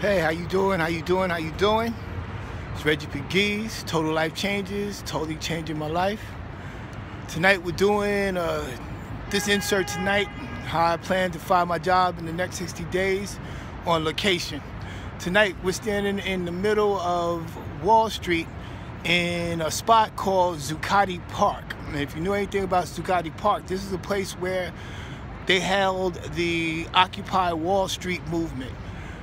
Hey, how you doing? How you doing? How you doing? It's Reggie Pegues, Total Life Changes, totally changing my life. Tonight we're doing this insert tonight, how I plan to find my job in the next 60 days on location. Tonight we're standing in the middle of Wall Street in a spot called Zuccotti Park. And if you know anything about Zuccotti Park, this is a place where they held the Occupy Wall Street movement.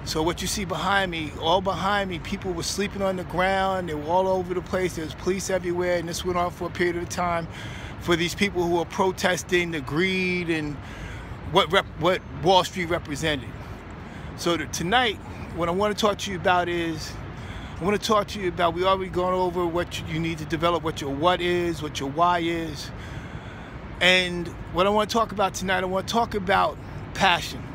So what you see behind me, all behind me, people were sleeping on the ground. They were all over the place. There was police everywhere, and this went on for a period of time for these people who were protesting the greed and what Wall Street represented. So tonight, what I want to talk to you about is, I want to talk to you about, we already gone over what you need to develop, what your what is, what your why is. And what I want to talk about tonight, I want to talk about passion.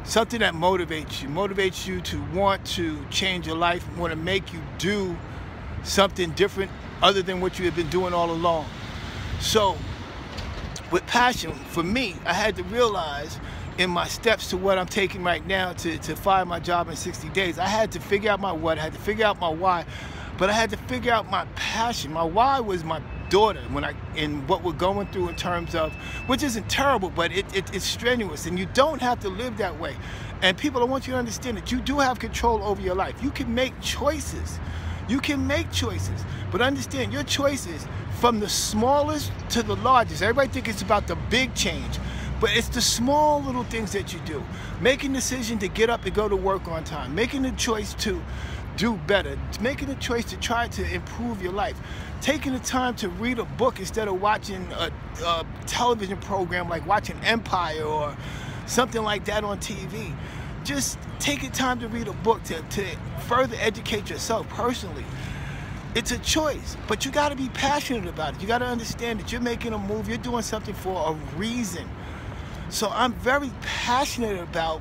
Something that motivates you to want to change your life, want to make you do something different other than what you have been doing all along. So with passion, for me, I had to realize in my steps to what I'm taking right now to find my job in 60 days, I had to figure out my what, I had to figure out my why, but I had to figure out my passion. My why was my daughter, in what we're going through in terms of, which isn't terrible, but it's strenuous, and you don't have to live that way. And people, I want you to understand that you do have control over your life. You can make choices. You can make choices, but understand your choices from the smallest to the largest. Everybody thinks it's about the big change, but it's the small little things that you do. Making a decision to get up and go to work on time, making the choice to do better, making a choice to try to improve your life, taking the time to read a book instead of watching a television program like watching Empire or something like that on TV. Just taking time to read a book to further educate yourself personally. It's a choice, but you got to be passionate about it. You got to understand that you're making a move, you're doing something for a reason. So I'm very passionate about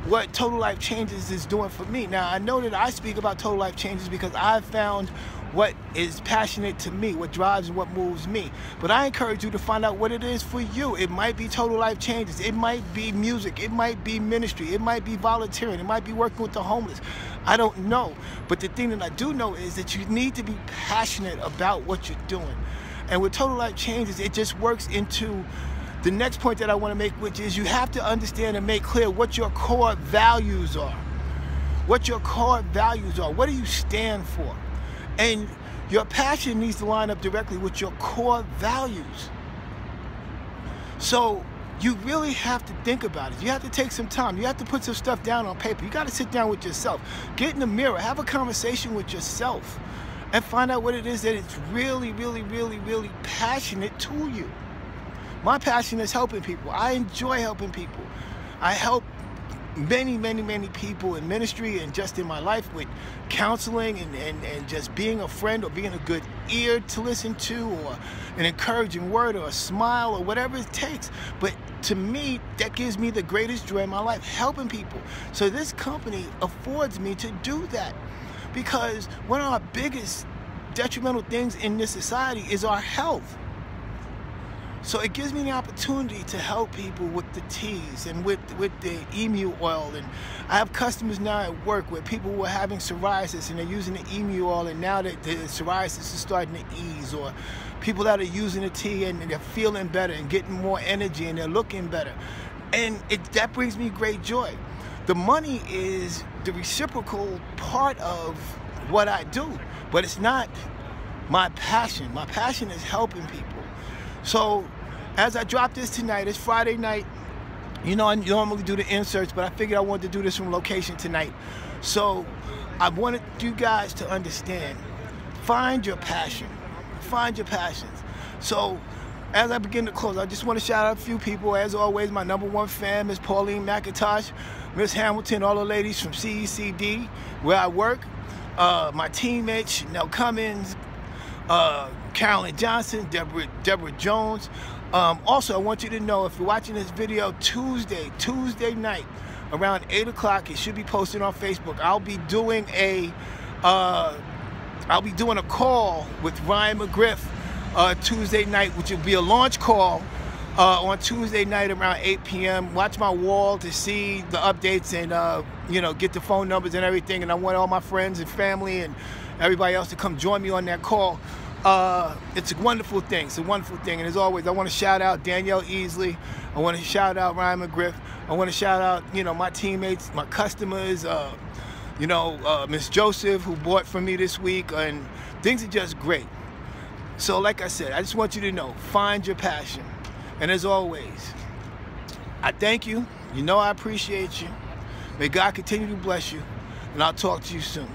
what Total Life Changes is doing for me. Now, I know that I speak about Total Life Changes because I've found what is passionate to me, what drives and what moves me. But I encourage you to find out what it is for you. It might be Total Life Changes. It might be music. It might be ministry. It might be volunteering. It might be working with the homeless. I don't know. But the thing that I do know is that you need to be passionate about what you're doing. And with Total Life Changes, it just works into the next point that I want to make, which is you have to understand and make clear what your core values are. What your core values are. What do you stand for? And your passion needs to line up directly with your core values. So you really have to think about it. You have to take some time. You have to put some stuff down on paper. You got to sit down with yourself. Get in the mirror. Have a conversation with yourself and find out what it is that it's really, really, really, really passionate to you. My passion is helping people. I enjoy helping people. I help many, many, many people in ministry and just in my life with counseling and just being a friend or being a good ear to listen to or an encouraging word or a smile or whatever it takes. But to me, that gives me the greatest joy in my life, helping people. So this company affords me to do that because one of our biggest detrimental things in this society is our health. So it gives me the opportunity to help people with the teas and with the emu oil. And I have customers now at work where people were having psoriasis and they're using the emu oil, and now that the psoriasis is starting to ease, or people that are using the tea and they're feeling better and getting more energy and they're looking better. And that brings me great joy. The money is the reciprocal part of what I do, but it's not my passion. My passion is helping people. So as I drop this tonight, it's Friday night. You know, I normally do the inserts, but I figured I wanted to do this from location tonight. So I wanted you guys to understand, find your passion. Find your passions. So as I begin to close, I just want to shout out a few people. As always, my #1 fan, Miss Pauline McIntosh, Miss Hamilton, all the ladies from CECD, where I work, my teammates, Chanel Cummins, Carolyn Johnson, Deborah Jones. Also, I want you to know, if you're watching this video Tuesday night around 8 o'clock, it should be posted on Facebook. I'll be doing a call with Ryan McGriff Tuesday night, which will be a launch call on Tuesday night around 8 p.m. Watch my wall to see the updates and you know, get the phone numbers and everything. And I want all my friends and family and everybody else to come join me on that call. It's a wonderful thing. It's a wonderful thing. And as always, I want to shout out Danielle Easley. I want to shout out Ryan McGriff. I want to shout out, you know, my teammates, my customers, you know, Miss Joseph, who bought from me this week, and things are just great. So like I said, I just want you to know, find your passion. And as always, I thank you. You know I appreciate you. May God continue to bless you. And I'll talk to you soon.